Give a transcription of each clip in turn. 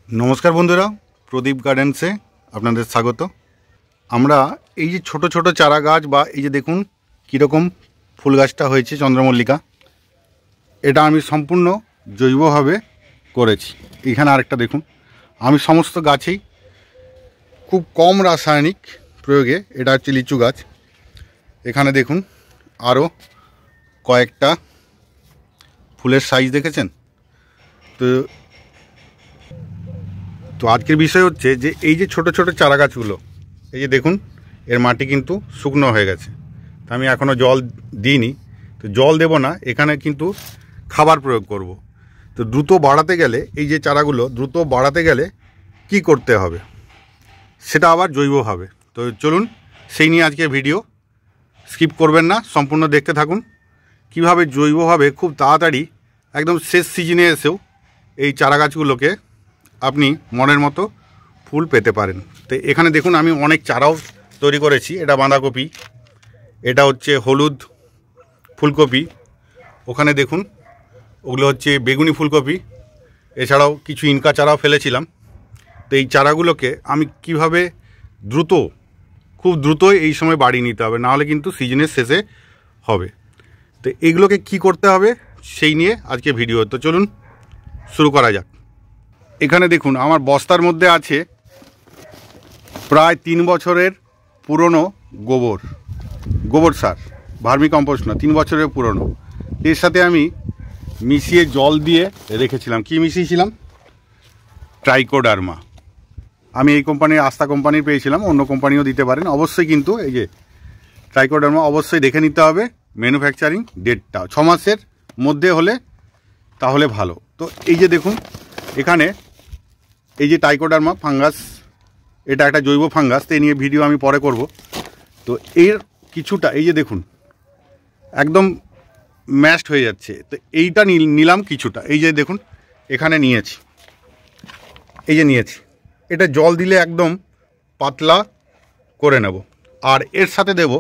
नमस्कार बंधुरा प्रदीप गार्डेन्से आपनादेर स्वागत। आमरा এই যে ছোট ছোট চারা গাছ বা এই যে দেখুন কীরকম ফুল গাছটা হয়েছে চন্দ্রমল্লিকা, এটা আমি সম্পূর্ণ জৈবভাবে করেছি। এখানে আরেকটা দেখুন, আমি সমস্ত গাছেই খুব কম রাসায়নিক প্রয়োগে, এটা হচ্ছে লিচু গাছ। এখানে দেখুন আরও কয়েকটা ফুলের সাইজ দেখেছেন তো। তো আজকের বিষয় হচ্ছে যে এই যে ছোট ছোট চারা গাছগুলো, এই যে দেখুন এর মাটি কিন্তু শুকনো হয়ে গেছে, তো আমি এখনও জল দিইনি। তো জল দেব না, এখানে কিন্তু খাবার প্রয়োগ করব। তো দ্রুত বাড়াতে গেলে এই যে চারাগুলো দ্রুত বাড়াতে গেলে কি করতে হবে সেটা আবার জৈবভাবে। তো চলুন সেই নিয়ে আজকে ভিডিও, স্কিপ করবেন না, সম্পূর্ণ দেখতে থাকুন কিভাবে জৈবভাবে খুব তাড়াতাড়ি একদম শেষ সিজনে এসেও এই চারা গাছগুলোকে আপনি মনের মতো ফুল পেতে পারেন। তো এখানে দেখুন আমি অনেক চারাও তৈরি করেছি। এটা বাঁধাকপি, এটা হচ্ছে হলুদ ফুলকপি, ওখানে দেখুন ওগুলো হচ্ছে বেগুনি ফুলকপি, এছাড়াও কিছু ইনকা চারাও ফেলেছিলাম। তো এই চারাগুলোকে আমি কিভাবে খুব দ্রুতই এই সময় বাড়িয়ে নিতে হবে, নাহলে কিন্তু সিজনের শেষে হবে। তো এইগুলোকে কি করতে হবে সেই নিয়ে আজকে ভিডিও। তো চলুন শুরু করা যাক। এখানে দেখুন আমার বস্তার মধ্যে আছে প্রায় 3 বছরের পুরনো গোবর সার, ভার্মি কম্পোস্ট না, 3 বছরের পুরনো। এর সাথে আমি মিশিয়ে জল দিয়ে রেখেছিলাম। কি মিশিয়েছিলাম? ট্রাইকোডার্মা। আমি এই কোম্পানির, আস্থা কোম্পানির পেয়েছিলাম, অন্য কোম্পানিও দিতে পারেন অবশ্যই, কিন্তু এই যে ট্রাইকোডার্মা অবশ্যই দেখে নিতে হবে ম্যানুফ্যাকচারিং ডেটটা, 6 মাসের মধ্যে হলে তাহলে ভালো। তো এই যে দেখুন এখানে এই যে ট্রাইকোডার্মা ফাঙ্গাস, এটা একটা জৈব ফাঙ্গাস, তো এই নিয়ে ভিডিও আমি পরে করব। তো এর কিছুটা এই যে দেখুন একদম ম্যাশড হয়ে যাচ্ছে, তো এইটা নিলাম কিছুটা, এই যে দেখুন এখানে নিয়েছি, এই যে নিয়েছি। এটা জল দিলে একদম পাতলা করে নেব। আর এর সাথে দেব,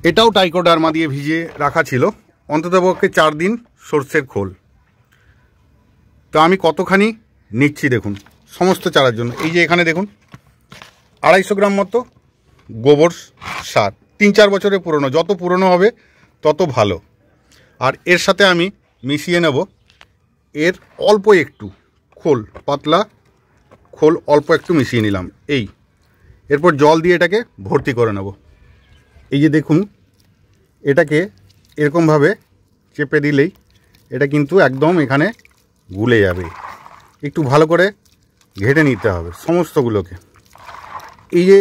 এটাও ট্রাইকোডার্মা দিয়ে ভিজিয়ে রাখা ছিল, অন্ততপক্ষে 4 দিন সর্ষের খোল। তো আমি কতখানি নিচ্ছি দেখুন সমস্ত চারার জন্য। এই যে এখানে দেখুন 250 গ্রাম মতো গোবর সার, 3-4 বছরের পুরনো, যত পুরনো হবে তত ভালো। আর এর সাথে আমি মিশিয়ে নেব এর অল্প একটু খোল, পাতলা খোল অল্প একটু মিশিয়ে নিলাম। এরপর জল দিয়ে এটাকে ভর্তি করে নেব। এই যে দেখুন এটাকে এরকমভাবে চেপে দিলেই এটা কিন্তু একদম এখানে গুলে যাবে। একটু ভালো করে ঘেটে নিতে হবে সমস্তগুলোকে। এই যে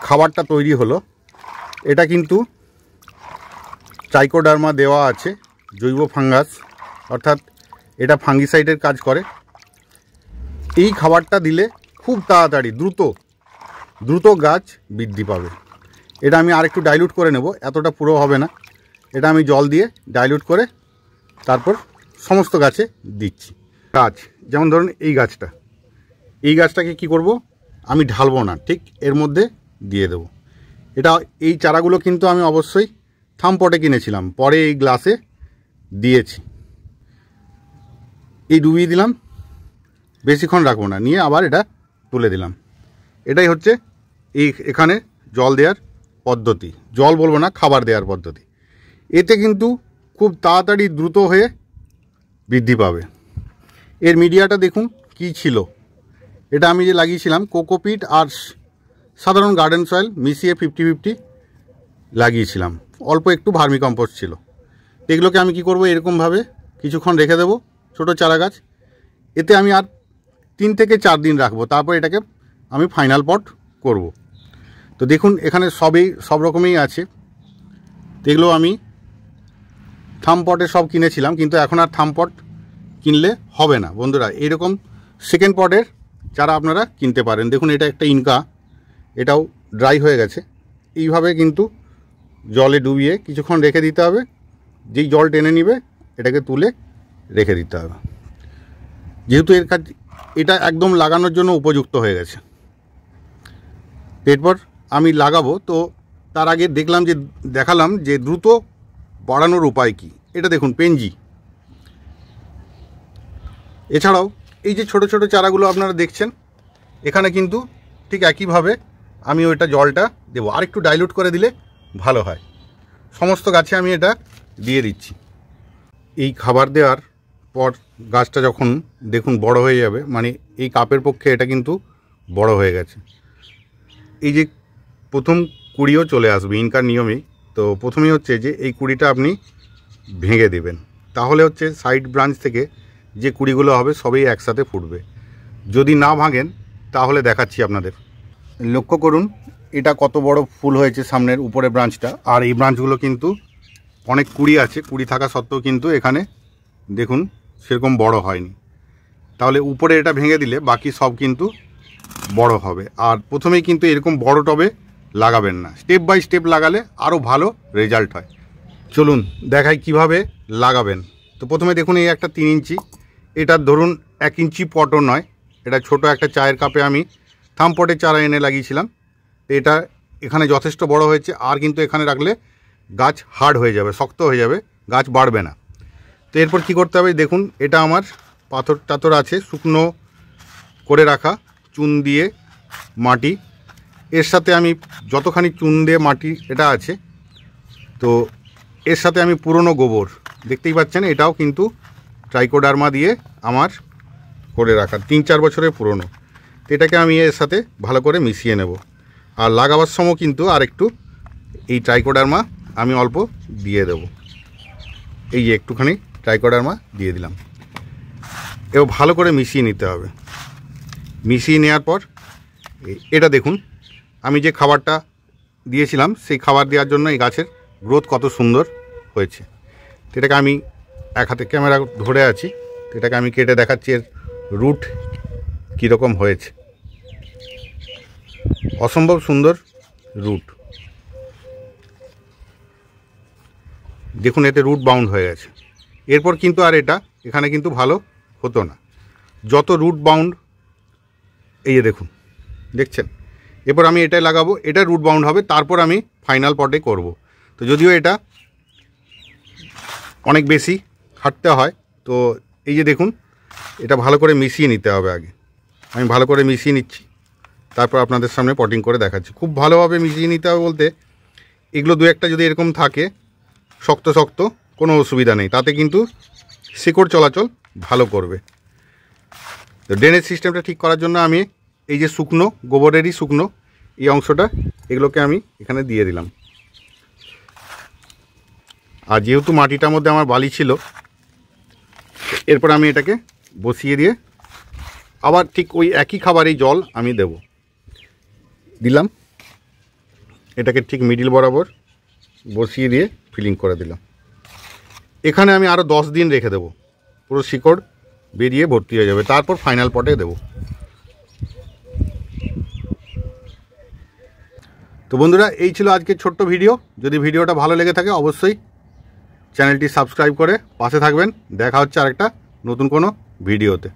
খাবারটা তৈরি হলো, এটা কিন্তু ট্রাইকোডার্মা দেওয়া আছে, জৈব ফাঙ্গাস, অর্থাৎ এটা ফাঙ্গিসাইডের কাজ করে। এই খাবারটা দিলে খুব তাড়াতাড়ি দ্রুত গাছ বৃদ্ধি পাবে। এটা আমি আরেকটু ডাইলুট করে নেব, এতটা পুরো হবে না। এটা আমি জল দিয়ে ডাইলুট করে তারপর সমস্ত গাছে দিচ্ছি। গাছ যেমন ধরুন এই গাছটাকে কি করব, আমি ঢালবো না, ঠিক এর মধ্যে দিয়ে দেব। এই চারাগুলো কিন্তু আমি অবশ্যই থামপটে কিনেছিলাম, পরে এই গ্লাসে দিয়েছি। এই ডুবিয়ে দিলাম, বেশিক্ষণ রাখবো না, নিয়ে আবার এটা তুলে দিলাম। এটাই হচ্ছে এখানে জল দেওয়ার পদ্ধতি, জল বলবো না, খাবার দেওয়ার পদ্ধতি। এতে কিন্তু খুব তাড়াতাড়ি দ্রুত হয়ে বৃদ্ধি পাবে। এর মিডিয়াটা দেখুন কি ছিল, এটা আমি যে লাগিয়েছিলাম কোকোপিট আর সাধারণ গার্ডেন সয়েল মিশিয়ে 50-50 লাগিয়েছিলাম, অল্প একটু ভার্মি কম্পোস্ট ছিল। এগুলোকে আমি কি করব, এরকমভাবে কিছুক্ষণ রেখে দেব ছোটো চারা গাছ। এতে আমি আর 3 থেকে 4 দিন রাখবো, তারপর এটাকে আমি ফাইনাল পট করব। তো দেখুন এখানে সব রকমই আছে। তো এগুলো আমি থামপটে সব কিনেছিলাম, কিন্তু এখন আর থামপট কিনলে হবে না বন্ধুরা। এরকম সেকেন্ড পটের চারা আপনারা কিনতে পারেন। দেখুন এটা একটা ইনকা, এটাও ড্রাই হয়ে গেছে। এইভাবে কিন্তু জলে ডুবিয়ে কিছুক্ষণ রেখে দিতে হবে, যেই জল টেনে নিবে এটাকে তুলে রেখে দিতে হবে। যেহেতু এটা একদম লাগানোর জন্য উপযুক্ত হয়ে গেছে, এরপর আমি লাগাবো। তো তার আগে দেখালাম যে দ্রুত বাড়ানোর উপায় কি। এটা দেখুন পেনজি, এছাড়াও এই যে ছোট ছোট চারাগুলো আপনারা দেখছেন, এখানে কিন্তু ঠিক একইভাবে আমি ওইটা জলটা দেবো, আর একটু ডাইলুট করে দিলে ভালো হয়। সমস্ত গাছে আমি এটা দিয়ে দিচ্ছি। এই খাবার দেওয়ার পর গাছটা যখন দেখুন বড় হয়ে যাবে, মানে এই কাপের পক্ষে এটা কিন্তু বড় হয়ে গেছে। এই যে প্রথম কুড়িও চলে আসবে ইনকার নিয়মেই। তো প্রথমেই হচ্ছে যে এই কুড়িটা আপনি ভেঙে দেবেন, তাহলে হচ্ছে সাইড ব্রাঞ্চ থেকে যে কুড়িগুলো হবে সবই একসাথে ফুটবে। যদি না ভাঙেন তাহলে দেখাচ্ছি আপনাদের। লক্ষ্য করুন এটা কত বড় ফুল হয়েছে সামনের উপরে ব্রাঞ্চটা, আর এই ব্রাঞ্চগুলো কিন্তু অনেক কুড়ি আছে, কুড়ি থাকা সত্ত্বেও কিন্তু এখানে দেখুন সেরকম বড় হয়নি। তাহলে উপরে এটা ভেঙে দিলে বাকি সব কিন্তু বড় হবে। আর প্রথমেই কিন্তু এরকম বড় টবে লাগাবেন না, স্টেপ বাই স্টেপ লাগালে আরও ভালো রেজাল্ট হয়। চলুন দেখাই কিভাবে লাগাবেন। তো প্রথমে দেখুন এই একটা 3 ইঞ্চি, এটা ধরুন 1 ইঞ্চি পটও নয়, এটা ছোট একটা চায়ের কাপে আমি থাম পটে চারা এনে লাগিয়েছিলাম। এটা এখানে যথেষ্ট বড় হয়েছে, আর কিন্তু এখানে রাখলে গাছ হার্ড হয়ে যাবে, শক্ত হয়ে যাবে, গাছ বাড়বে না। তো এরপর কী করতে হবে দেখুন, এটা আমার পাথর টাথর আছে শুকনো করে রাখা চুন দিয়ে মাটি, এর সাথে আমি যতখানি চুন দিয়ে মাটি এটা আছে, তো এর সাথে আমি পুরনো গোবর দেখতেই পাচ্ছেন, এটাও কিন্তু ট্রাইকোডার্মা দিয়ে আমার করে রাখা 3-4 বছরের পুরনো। তো এটাকে আমি এর সাথে ভালো করে মিশিয়ে নেব। আর লাগাবার সময় কিন্তু আর একটু এই ট্রাইকোডার্মা আমি অল্প দিয়ে দেব। এই যে একটুখানি ট্রাইকোডার্মা দিয়ে দিলাম। এবার ভালো করে মিশিয়ে নিতে হবে। মিশিয়ে নেওয়ার পর এটা দেখুন আমি যে খাবারটা দিয়েছিলাম সেই খাবার দেওয়ার জন্য এই গাছের গ্রোথ কত সুন্দর হয়েছে। এটাকে আমি এক হাতে ক্যামেরা ধরে আছি, এটাকে আমি কেটে দেখাচ্ছি এর রুট কীরকম হয়েছে। অসম্ভব সুন্দর রুট, দেখুন এতে রুট বাউন্ড হয়ে গেছে। এরপর কিন্তু আর এটা এখানে কিন্তু ভালো হতো না, যত রুট বাউন্ড এই যে দেখুন দেখছেন। এরপর আমি এটাই লাগাবো, এটা রুট বাউন্ড হবে, তারপর আমি ফাইনাল পটে করব। তো যদিও এটা অনেক বেশি খাটতে হয়, তো এই যে দেখুন এটা ভালো করে মিশিয়ে নিতে হবে। আগে আমি ভালো করে মিশিয়ে নিচ্ছি, তারপর আপনাদের সামনে পটিং করে দেখাচ্ছি। খুব ভালোভাবে মিশিয়ে নিতে হবে বলতে এগুলো দু একটা যদি এরকম থাকে শক্ত শক্ত কোনো অসুবিধা নেই, তাতে কিন্তু শিকড় চলাচল ভালো করবে। তো ড্রেনেজ সিস্টেমটা ঠিক করার জন্য আমি এই যে শুকনো গোবরেরই শুকনো এই অংশটা এগুলোকে আমি এখানে দিয়ে দিলাম। আর যেহেতু মাটিটার মধ্যে আমার বালি ছিল, এরপর আমি এটাকে বসিয়ে দিয়ে আবার ঠিক ওই একই খাবারেই জল আমি দিলাম। এটাকে ঠিক মিডিল বরাবর বসিয়ে দিয়ে ফিলিং করে দিলাম। এখানে আমি আরও 10 দিন রেখে দেবো, পুরো শিকড় বেরিয়ে ভর্তি হয়ে যাবে, তারপর ফাইনাল পটে দেব। তো বন্ধুরা এই ছিল আজকের ছোট্ট ভিডিও। যদি ভিডিওটা ভালো লেগে থাকে অবশ্যই চ্যানেলটি সাবস্ক্রাইব করে পাশে থাকবেন। দেখা হচ্ছে আরেকটা নতুন কোনো ভিডিওতে।